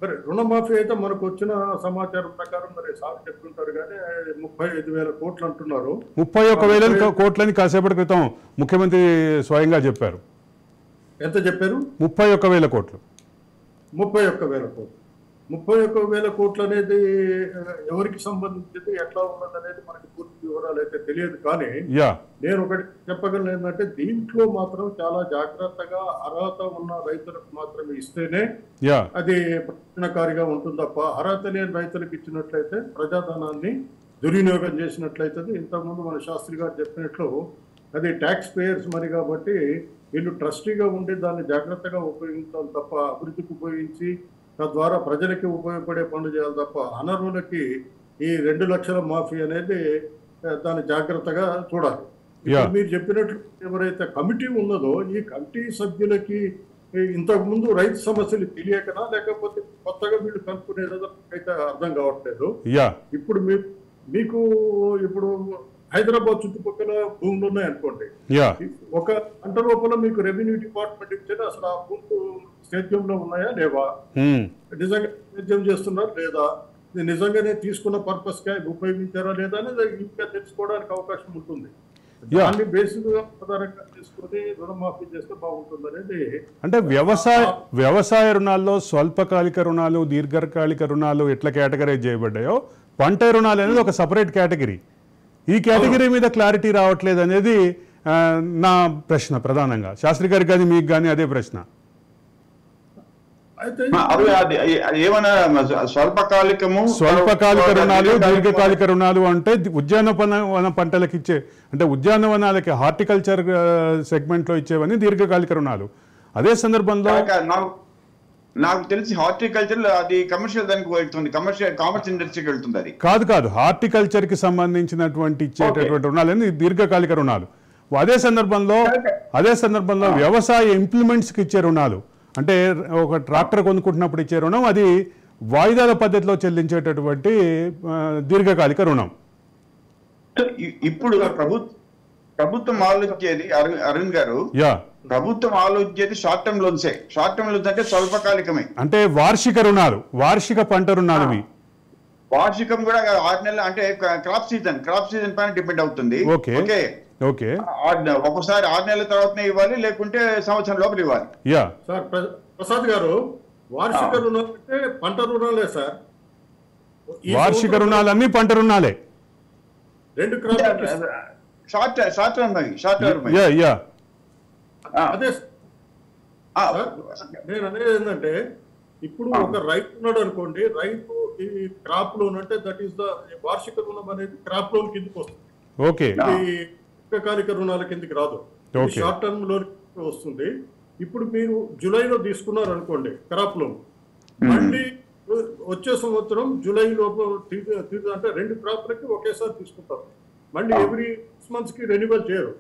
మరి రుణమాఫీ అయితే మనకు వచ్చిన సమాచారం ప్రకారం మరి సార్ చెప్తుంటారు కానీ 35,000 కోట్లు అంటున్నారు. 31,000 కోట్లని కాసేపటి క్రితం ముఖ్యమంత్రి స్వయంగా చెప్పారు. ఎంత చెప్పారు? 31,000 కోట్లు. 31,000 కోట్లు. 31,000 కోట్లు అనేది ఎవరికి సంబంధించింది, ఎట్లా ఉన్నది అనేది మనకి పూర్తి వివరాలు అయితే తెలియదు. కానీ నేను ఒకటి చెప్పగలను ఏంటంటే దీంట్లో మాత్రం చాలా జాగ్రత్తగా అర్హత ఉన్న రైతులకు మాత్రమే ఇస్తేనే అది ప్రయోజనకారిగా ఉంటుంది తప్ప అర్హత లేని రైతులకు ఇచ్చినట్లయితే ప్రజాధనాన్ని దుర్వినియోగం చేసినట్లయితే, ఇంతకుముందు మన శాస్త్రి గారు చెప్పినట్లు అది ట్యాక్స్ పేయర్స్ మరి కాబట్టి వీళ్ళు ట్రస్టీగా ఉండి దాన్ని జాగ్రత్తగా ఉపయోగించాలి తప్ప అభివృద్ధికి ఉపయోగించి తద్వారా ప్రజలకి ఉపయోగపడే పనులు చేయాలి తప్ప అనర్హులకి ఈ 2 లక్షల మాఫీ అనేది దాన్ని జాగ్రత్తగా చూడాలి. మీరు చెప్పినట్లు ఎవరైతే కమిటీ ఉన్నదో ఈ కమిటీ సభ్యులకి ఇంతకు ముందు రైతు సమస్యలు తెలియకనా లేకపోతే కొత్తగా వీళ్ళు కనుక్కునేదో అయితే అర్థం కావట్లేదు. ఇప్పుడు మీకు ఇప్పుడు హైదరాబాద్ చుట్టుపక్కల భూములు ఉన్నాయి అనుకోండి, ఒక గంట లోపల మీకు రెవెన్యూ డిపార్ట్మెంట్ ఇస్తే అసలు ఆ భూములు సేద్యంలో ఉన్నాయా లేవా, నిజంగా సేద్యం చేస్తున్నారా లేదా, నిజంగానే తీసుకున్న పర్పస్ గా ఉపయోగించారా లేదా అనేది ఇంకా తెలుసుకోవడానికి అవకాశం ఉంటుంది. దాన్ని బేసిక్ గా ఆధారంగా తీసుకుని రుణమాఫీ చేస్తే బాగుంటుంది అనేది. అంటే వ్యవసాయ రుణాల్లో స్వల్పకాలిక రుణాలు, దీర్ఘకాలిక రుణాలు ఎట్లా కేటగరైజ్ చేయబడ్డాయో పంట రుణాలు అనేది ఒక సపరేట్ కేటగిరీ. ఈ కేటగిరీ మీద క్లారిటీ రావట్లేదు అనేది నా ప్రశ్న ప్రధానంగా. శాస్త్రి గారికి కానీ మీకు కానీ అదే ప్రశ్న. స్వల్పకాలిక రుణాలు, దీర్ఘకాలిక రుణాలు అంటే ఉద్యానవన పంటలకు ఇచ్చే, అంటే ఉద్యానవనాలకి హార్టికల్చర్ సెగ్మెంట్ లో ఇచ్చేవని దీర్ఘకాలిక రుణాలు. అదే సందర్భంలో నాకు తెలిసి హార్టికల్చర్ అది కమర్షియల్ దానికి వెళ్తుంది, కామర్స్ ఇండస్ట్రీకి వెళ్తుంది. అది కాదు హార్టికల్చర్ కి సంబంధించినటువంటి ఇచ్చేటటువంటి రుణాలని దీర్ఘకాలిక రుణాలు. అదే సందర్భంలో వ్యవసాయ ఇంప్లిమెంట్స్ కి ఇచ్చే రుణాలు, అంటే ఒక ట్రాక్టర్ కొనుక్కుంటున్నప్పుడు ఇచ్చే రుణం, అది వాయిదాల పద్ధతిలో చెల్లించేటటువంటి దీర్ఘకాలిక రుణం. ఇప్పుడు ప్రభుత్వం ఆలోచించేది అరుణ్ గారు, ప్రభుత్వం ఆలోచించేది short term loans. Short term loans అంటే స్వల్పకాలికమే, అంటే వార్షిక రుణాలు, వార్షిక పంట రుణాలు. వార్షికం కూడా 6 నెలలు, అంటే క్రాప్ సీజన్ పైన డిపెండ్ అవుతుంది. ఓకే, ఒక్కోసారి 6 నెలల తర్వాతనే ఇవ్వాలి, లేకుంటే సంవత్సరం లోపల ఇవ్వాలి. సార్ ప్రసాద్ గారు, వార్షిక రుణాలు అంటే పంట రుణాలే సార్. వార్షిక రుణాలన్నీ పంట రుణాలే. 2 క్రాప్ షార్ట్ టర్మ్. అదే నేను అనేది ఏంటంటే, ఇప్పుడు ఒక రైతు ఉన్నాడు అనుకోండి, రైతు ఈ క్రాప్ లోన్ అంటే దట్ ఈస్ ద వార్షిక రుణం అనేది క్రాప్ లోన్ కిందకి వస్తుంది. దీర్ఘకాలిక రుణాల కిందకి రాదు, షార్ట్ టర్మ్ లోన్ వస్తుంది. ఇప్పుడు మీరు జూలైలో తీసుకున్నారు అనుకోండి క్రాప్ లోన్, మళ్ళీ వచ్చే సంవత్సరం జూలై లోపు అంటే 2 క్రాప్లకి ఒకేసారి తీసుకుంటారు. మళ్ళీ ఎవ్రీ 6 months కి రెన్యువల్ చేయరు,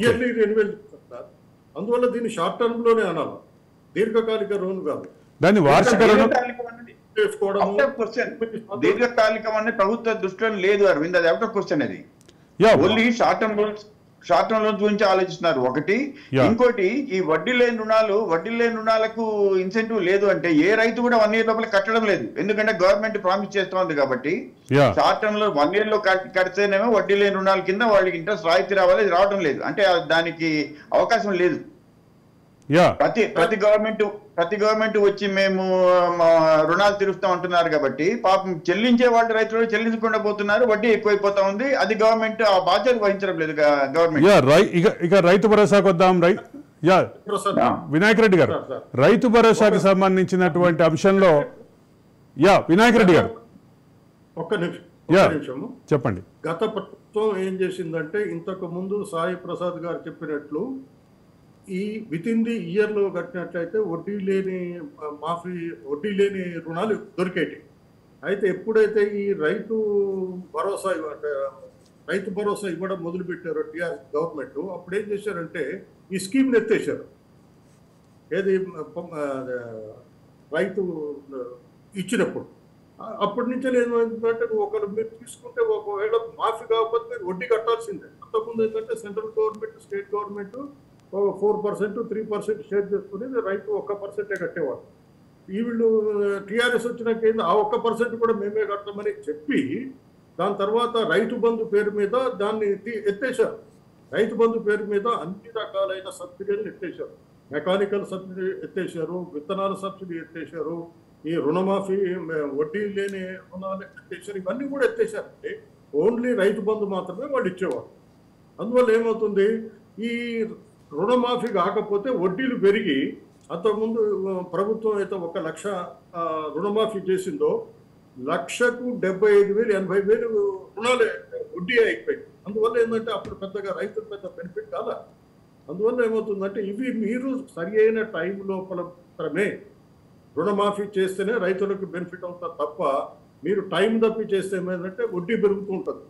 ఇయర్లీ రెన్యువల్ చేస్తారు. అందువల్ల దీన్ని షార్ట్ టర్మ్ లోనే అనాలి, దీర్ఘకాలిక రుణం కాదు. దాన్ని వార్షిక రుణం దీర్ఘకాలికం అనేది ప్రభుత్వ దృష్టిలో లేదు అరవింద్, అది అవుట్ ఆఫ్ క్వశ్చన్. అది ఓన్లీ షార్ట్ టర్మ్ లోన్స్ గురించి ఆలోచిస్తున్నారు ఒకటి. ఇంకోటి, ఈ వడ్డీ లేని రుణాలకు ఇన్సెంటివ్ లేదు అంటే ఏ రైతు కూడా 1 year లోపల కట్టడం లేదు, ఎందుకంటే గవర్నమెంట్ ప్రామిస్ చేస్తూ ఉంది కాబట్టి. షార్ట్ టర్మ్ లో 1 year లో కడితేనేమో వడ్డీ లేని రుణాల కింద వాళ్ళకి ఇంట్రెస్ట్ రాయితీ రావాలి, రావడం లేదు, అంటే దానికి అవకాశం లేదు. ప్రతి గవర్నమెంట్ వచ్చి మేము రుణాలు తీరుస్తాం అంటున్నారు కాబట్టి పాపం చెల్లించే వాళ్ళు రైతులు చెల్లించకుండా పోతున్నారు, వడ్డీ ఎక్కువైపోతా ఉంది. అది గవర్నమెంట్ ఆ బాధ్యత వహించడం లేదు గవర్నమెంట్. ఇక రైతు భరోసాకు వద్దాం. వినాయక్ రెడ్డి గారు, రైతు భరోసాకి సంబంధించినటువంటి అంశంలో వినాయక్ రెడ్డి గారు ఒక్క నిమిషం చెప్పండి. గత ప్రభుత్వం ఏం చేసిందంటే, ఇంతకు ముందు సాయి ప్రసాద్ గారు చెప్పినట్లు ఈ విత్ ఇన్ ది ఇయర్ లో కట్టినట్లయితే వడ్డీ లేని రుణాలు దొరికేటి. అయితే ఎప్పుడైతే ఈ రైతు భరోసా ఇవ్వడం మొదలు పెట్టారో టీఆర్ఎస్ గవర్నమెంట్, అప్పుడు ఏం చేశారంటే ఈ స్కీమ్ని ఎత్తేసారు. ఏది రైతు ఇచ్చినప్పుడు అప్పటి నుంచే ఏంటంటే ఒకరు మీరు తీసుకుంటే ఒకవేళ మాఫీ కాకపోతే మీరు వడ్డీ కట్టాల్సిందే. అంతకుముందు ఏంటంటే central government, state government 4%, 3% share చేసుకుని రైతు 1% కట్టేవాడు. ఈ వీళ్ళు టీఆర్ఎస్ వచ్చినాక ఏంది ఆ 1% కూడా మేమే కడతామని చెప్పి దాని తర్వాత రైతు బంధు పేరు మీద దాన్ని ఎత్తేసారు. రైతు బంధు పేరు మీద అన్ని రకాలైన సబ్సిడీలు ఎత్తేసారు. మెకానికల్ సబ్సిడీ ఎత్తేసారు, విత్తనాల సబ్సిడీ ఎత్తేసారు, ఈ రుణమాఫీ వడ్డీ లేని రుణాలు ఎత్తేసారు. ఇవన్నీ కూడా ఎత్తేసారు. ఓన్లీ రైతు బంధు మాత్రమే వాళ్ళు ఇచ్చేవారు. అందువల్ల ఏమవుతుంది, ఈ రుణమాఫీ కాకపోతే వడ్డీలు పెరిగి అంతకుముందు ప్రభుత్వం అయితే 1 లక్ష రుణమాఫీ చేసిందో 1,75,000, 80,000 రుణాలే వడ్డీ అయిపోయింది. అందువల్ల ఏంటంటే అప్పుడు పెద్దగా రైతులు పెద్ద బెనిఫిట్ కాదా. అందువల్ల ఏమవుతుందంటే ఇవి మీరు సరి అయిన టైం లోపల మాత్రమే రుణమాఫీ చేస్తేనే రైతులకు బెనిఫిట్ అవుతుంది తప్ప మీరు టైం తప్పి చేస్తే ఏమైందంటే వడ్డీ పెరుగుతూ ఉంటుంది.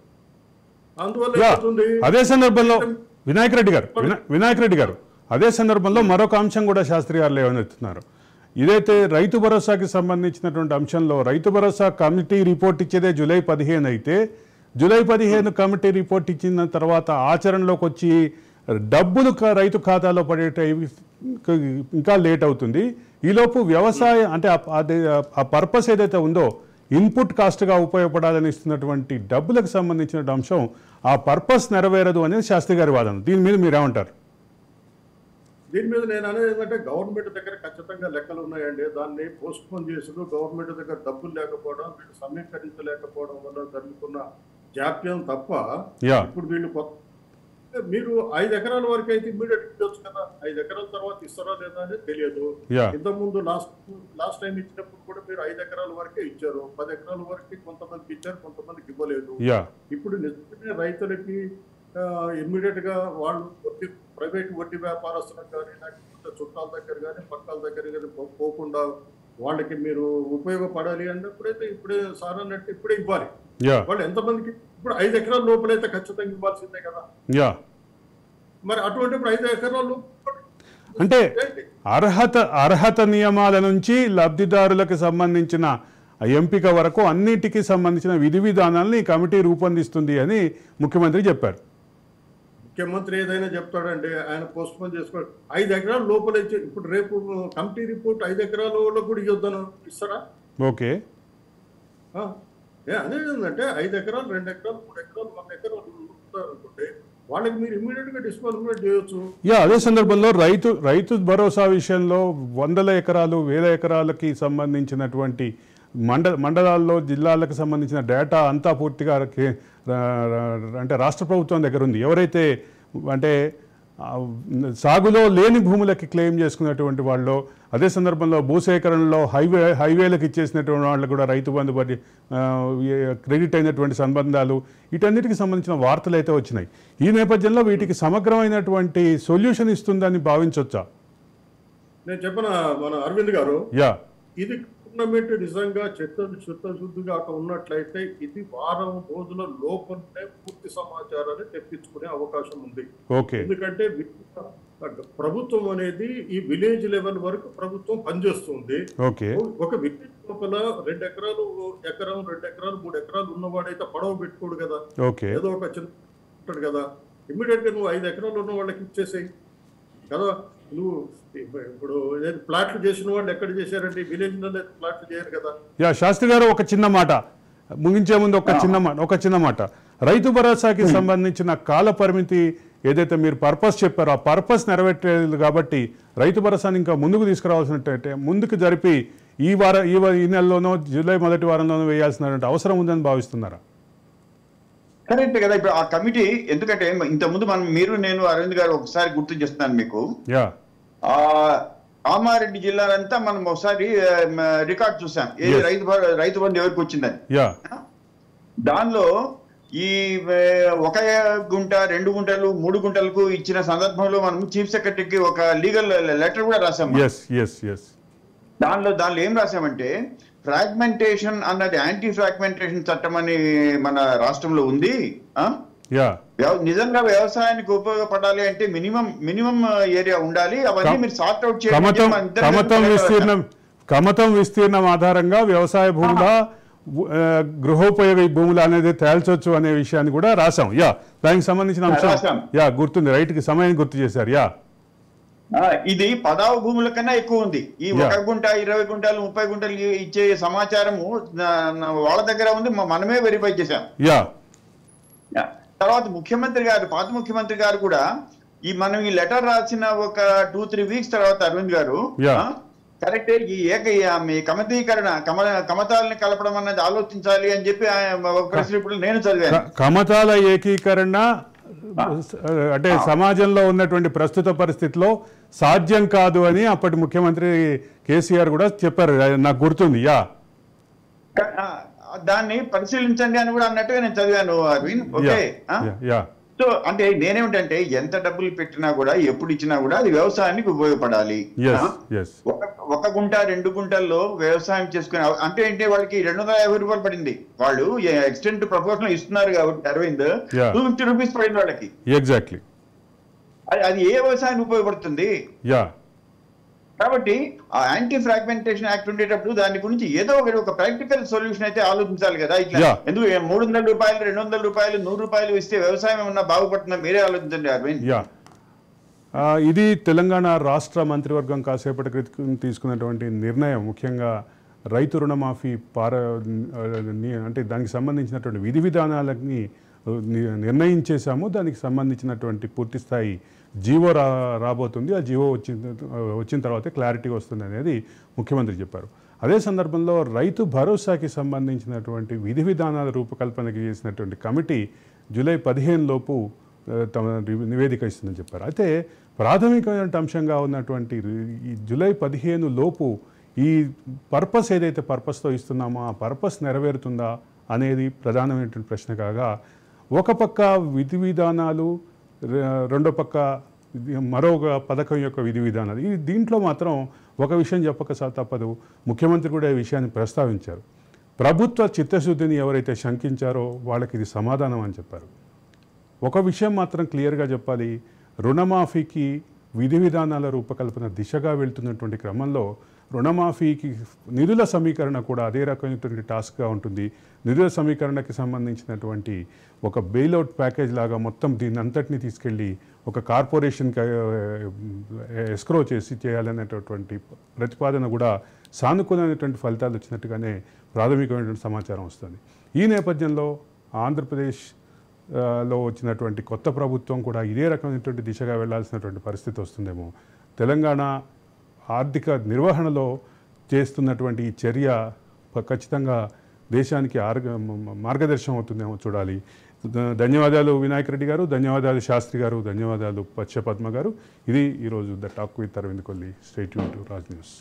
అందువల్ల ఏమవుతుంది, అదే సందర్భంలో వినాయక్ రెడ్డి గారు అదే సందర్భంలో మరొక అంశం కూడా శాస్త్రి గారు లేవనెత్తున్నారు. ఇదైతే రైతు భరోసాకి సంబంధించినటువంటి అంశంలో Rythu Bharosa committee report ఇచ్చేదే July 15 అయితే జూలై 15 కమిటీ రిపోర్ట్ ఇచ్చిన తర్వాత ఆచరణలోకి వచ్చి డబ్బులు రైతు ఖాతాలో పడేటవి ఇంకా లేట్ అవుతుంది. ఈలోపు వ్యవసాయం అంటే ఆ పర్పస్ ఏదైతే ఉందో ఇన్పుట్ కాస్ట్గా ఉపయోగపడాలని ఇస్తున్నటువంటి డబ్బులకు సంబంధించిన అంశం ఆ పర్పస్ నెరవేరదు అనేది శాస్త్రి గారి వాదన. దీని మీద మీరేమంటారు? దీని మీద నేను అనేది ఏంటంటే గవర్నమెంట్ దగ్గర ఖచ్చితంగా లెక్కలు ఉన్నాయండి. దాన్ని పోస్ట్పోన్ చేసుడు, గవర్నమెంట్ దగ్గర డబ్బులు లేకపోవడం, వీళ్ళు సమీకరించలేకపోవడం వల్ల జరుగుతున్న జాప్యం తప్ప ఇప్పుడు వీళ్ళు మీరు 5 ఎకరాల వరకు అయితే ఇమ్మీడియట్ ఇవ్వచ్చు కదా. 5 ఎకరాల తర్వాత ఇస్తారా లేదా అనేది తెలియదు. ఇంతకుముందు లాస్ట్ టైం ఇచ్చినప్పుడు కూడా మీరు 5 ఎకరాల వరకే ఇచ్చారు. 10 ఎకరాల వరకు కొంతమందికి ఇచ్చారు, కొంతమందికి ఇవ్వలేదు. ఇప్పుడు నిజంగానే రైతులకి ఇమ్మీడియట్ గా వాళ్ళు ప్రైవేట్ వడ్డీ వ్యాపారస్తులకు కానీ, లేకపోతే చుట్టాల దగ్గర కానీ, పక్కల దగ్గర కానీ పోకుండా వాళ్ళకి మీరు ఉపయోగపడాలి అన్నప్పుడైతే ఇప్పుడే సార్ అన్నట్టు ఇప్పుడే ఇవ్వాలి. వాళ్ళు ఎంతమందికి ఇప్పుడు 5 ఎకరాల లోపలైతే ఖచ్చితంగా ఇవ్వాల్సిందే కదా. మరి అటువంటి 5 ఎకరాలు అంటే అర్హత నియమాల నుంచి లబ్ధిదారులకు సంబంధించిన ఎంపిక వరకు అన్నిటికీ సంబంధించిన విధి విధానాలను ఈ కమిటీ రూపొందిస్తుంది అని ముఖ్యమంత్రి చెప్పారు. ముఖ్యమంత్రి ఏదైనా చెప్తాడంటే ఆయన పోస్ట్ పోన్ చేసుకోవాలి. 5 ఎకరాల లోపల ఇప్పుడు రేపు కమిటీ రిపోర్ట్ 5 ఎకరాల కూడా ఇవ్వద్దాను ఇస్తారా? ఓకే, అనేది ఏంటంటే 5 ఎకరాలు, 2 ఎకరాలు, 3 ఎకరాలు, 1 ఎకరాలు అనుకుంటే వాళ్ళకి మీరు ఇమ్మీడియట్ గా డిస్బర్స్మెంట్ చేయొచ్చు. అదే సందర్భంలో రైతు భరోసా విషయంలో 100 ఎకరాలు, 1000 ఎకరాలకి సంబంధించినటువంటి మండలాల్లో, జిల్లాలకు సంబంధించిన డేటా అంతా పూర్తిగా అంటే రాష్ట్ర ప్రభుత్వం దగ్గర ఉంది. ఎవరైతే అంటే సాగులో లేని భూములకి క్లెయిమ్ చేసుకున్నటువంటి వాళ్ళు, అదే సందర్భంలో భూసేకరణలో హైవేలకు ఇచ్చేసినటువంటి వాళ్ళు కూడా రైతు బంధు క్రెడిట్ అయినటువంటి సంబంధాలు, వీటన్నిటికి సంబంధించిన వార్తలు అయితే వచ్చినాయి. ఈ నేపథ్యంలో వీటికి సమగ్రమైనటువంటి సొల్యూషన్ ఇస్తుందని భావించవచ్చా? నేను చెప్పిన మన అరవింద్ గారు, ఇది గవర్నమెంట్ నిజంగా చిత్తశుద్ధిగా అక్కడ ఉన్నట్లయితే ఇది వారం రోజుల లోపలనే పూర్తి సమాచారాన్ని తెప్పించుకునే అవకాశం ఉంది. ఎందుకంటే ప్రభుత్వం అనేది ఈ విలేజ్ లెవెల్ వరకు ప్రభుత్వం పనిచేస్తుంది. ఒక విలేజ్ లోపల 2 ఎకరాలు, 2 ఎకరాలు, 3 ఎకరాలు ఉన్నవాడైతే పడవ పెట్టుకోడు కదా. ఏదో ఒక చిన్న ఉంటాడు కదా. ఇమ్మీడియట్ గా నువ్వు 5 ఎకరాలు ఉన్న వాళ్ళకి ఇచ్చేసేయి కదా. నువ్వు ఇప్పుడు ప్లాట్లు చేసిన వాళ్ళు ఎక్కడ చేశారంటే విలేజ్ లో ప్లాట్లు చేయరు కదా. శాస్త్రి గారు ఒక చిన్న మాట ముగించే ముందు ఒక చిన్న మాట రైతు భరోసాకి సంబంధించిన కాల పరిమితి ఏదైతే మీరు పర్పస్ చెప్పారో ఆ పర్పస్ నెరవేర్లేదు కాబట్టి రైతు భరోసాని ఇంకా ముందుకు తీసుకురావాల్సినట్టయితే ముందుకు జరిపి ఈ నెలలోనో జూలై మొదటి వారంలోనో వేయాల్సిన అవసరం ఉందని భావిస్తున్నారా? కరెక్ట్ కదా. ఇప్పుడు ఆ కమిటీ ఎందుకంటే ఇంతకుముందు మీరు నేను అరవింద్ గారు ఒకసారి గుర్తు చేస్తున్నాను మీకు. కామారెడ్డి జిల్లాలంతా మనం ఒకసారి రికార్డ్ చూసాం ఏది రైతు బంధు ఎవరికి వచ్చిందని. దానిలో ఈ 1 గుంట, 2 గుంటలు, 3 గుంటలకు ఇచ్చిన సందర్భంలో మనం చీఫ్ సెక్రటరీకి ఒక లీగల్ లెటర్ కూడా రాసాం. దానిలో ఏం రాసామంటే ఫ్రాగ్మెంటేషన్ అన్నది యాంటీ ఫ్రాగ్మెంటేషన్ చట్టం అని మన రాష్ట్రంలో ఉంది. నిజంగా వ్యవసాయానికి ఉపయోగపడాలి అంటే మినిమం ఏరియా ఉండాలి. అవన్నీ మీరు సార్ట్ అవుట్ చేయాలి. కమతం విస్తీర్ణం ఆధారంగా వ్యవసాయ భూముల గృహోపయోగ భూములు అనేది తేల్చొచ్చు అనే విషయాన్ని కూడా రాసాం. దానికి సంబంధించిన అంశం గుర్తుంది, రైట్ కి సమయాన్ని గుర్తు చేశారు. ఇది పదావు భూముల కన్నా ఎక్కువ ఉంది. ఈ 1 గుంట 20 గుంటలు 30 గుంటలు ఇచ్చే సమాచారము వాళ్ళ దగ్గర ఉంది, మనమే వెరిఫై చేశాం. తర్వాత ముఖ్యమంత్రి గారు, పాత ముఖ్యమంత్రి గారు కూడా మనం ఈ లెటర్ రాసిన ఒక 2-3 వీక్స్ తర్వాత అరవింద్ గారు కరెక్ట్ ఈ కమతీకరణ కమతాలని కలపడం అన్నది ఆలోచించాలి అని చెప్పి ఇప్పుడు నేను చదివాను. కమతాల ఏకీకరణ అంటే సమాజంలో ఉన్నటువంటి ప్రస్తుత పరిస్థితిలో సాధ్యం కాదు అని అప్పటి ముఖ్యమంత్రి కేసీఆర్ కూడా చెప్పారు, నాకు గుర్తుంది. దాన్ని పరిశీలించండి అని కూడా అన్నట్టుగా నేను చదివాను అరవింద్. ఓకే, సో అంటే నేనేమిటంటే ఎంత డబ్బులు పెట్టినా కూడా ఎప్పుడు ఇచ్చినా కూడా అది వ్యవసాయానికి ఉపయోగపడాలి. 1 గుంట 2 గుంటల్లో వ్యవసాయం చేసుకునే అంటే ఏంటి, వాళ్ళకి 250 రూపాయలు పడింది. వాళ్ళు ఎక్స్టెంట్ ప్రపోర్షనల్ ఇస్తున్నారు కాబట్టి అరవింద్ 250 రూపీస్ పడింది వాళ్ళకి. ఎగ్జాక్ట్లీ, అది ఏ వ్యవసాయానికి ఉపయోగపడుతుంది? కాబట్టి ఆ యాంటీ ఫ్రాగ్మెంటేషన్ యాక్ట్ ఉండేటప్పుడు దాని గురించి ఏదో ఒక ప్రాక్టికల్ సొల్యూషన్ అయితే ఆలోచించాలి కదా. ఇట్లా ఎందుకు 300 రూపాయలు 200 రూపాయలు 100 రూపాయలు ఇస్తే వ్యవసాయం ఏమన్నా బాగుపడుతుందా? మీరే ఆలోచించండి అరవింద్. ఇది తెలంగాణ రాష్ట్ర మంత్రివర్గం కాసేపటి క్రితం తీసుకున్నటువంటి నిర్ణయం. ముఖ్యంగా రైతు రుణమాఫీ అంటే దానికి సంబంధించినటువంటి విధి విధానాలని నిర్ణయించేశాము. దానికి సంబంధించినటువంటి పూర్తి స్థాయి జీవో రాబోతుంది. ఆ జీవో వచ్చిన తర్వాతే క్లారిటీ వస్తుంది అనేది ముఖ్యమంత్రి చెప్పారు. అదే సందర్భంలో రైతు భరోసాకి సంబంధించినటువంటి విధి విధానాల రూపకల్పనకి చేసినటువంటి కమిటీ జూలై 15 లోపు తమ నివేదిక ఇస్తుందని చెప్పారు. అయితే ప్రాథమికమైన అంశంగా ఉన్నటువంటి ఈ జూలై 15 లోపు ఈ పర్పస్ ఏదైతే పర్పస్తో ఇస్తున్నామో ఆ పర్పస్ నెరవేరుతుందా అనేది ప్రధానమైనటువంటి ప్రశ్న కాగా, ఒక పక్క విధి విధానాలు, రెండో పక్క మరొక పథకం యొక్క విధి విధానాలు. దీంట్లో మాత్రం ఒక విషయం చెప్పక తప్పదు, ముఖ్యమంత్రి కూడా ఈ విషయాన్ని ప్రస్తావించారు. ప్రభుత్వ చిత్తశుద్ధిని ఎవరైతే శంకించారో వాళ్ళకి ఇది సమాధానం అని చెప్పారు. ఒక విషయం మాత్రం క్లియర్గా చెప్పాలి, రుణమాఫీకి విధి విధానాల రూపకల్పన దిశగా వెళ్తున్నటువంటి క్రమంలో రుణమాఫీకి నిధుల సమీకరణ కూడా అదే రకమైనటువంటి టాస్క్గా ఉంటుంది. నిధుల సమీకరణకి సంబంధించినటువంటి ఒక బెయిల్అవుట్ ప్యాకేజ్ లాగా మొత్తం దీన్ని అంతటినీ తీసుకెళ్ళి ఒక కార్పొరేషన్కి ఎస్క్రో చేయాలనేటటువంటి ప్రతిపాదన కూడా సానుకూలమైనటువంటి ఫలితాలు వచ్చినట్టుగానే ప్రాథమికమైనటువంటి సమాచారం వస్తుంది. ఈ నేపథ్యంలో ఆంధ్రప్రదేశ్లో వచ్చినటువంటి కొత్త ప్రభుత్వం కూడా ఇదే రకమైనటువంటి దిశగా వెళ్లాల్సినటువంటి పరిస్థితి వస్తుందేమో. తెలంగాణ ఆర్థిక నిర్వహణలో చేస్తున్నటువంటి ఈ చర్య ఖచ్చితంగా దేశానికి మార్గదర్శనం అవుతుందేమో చూడాలి. ధన్యవాదాలు వినాయక్ రెడ్డి గారు, ధన్యవాదాలు శాస్త్రి గారు, ధన్యవాదాలు పచ్చ పద్మ గారు. ఇది ఈరోజు the talk with Arvind Kolli. Stay tune to Raj news.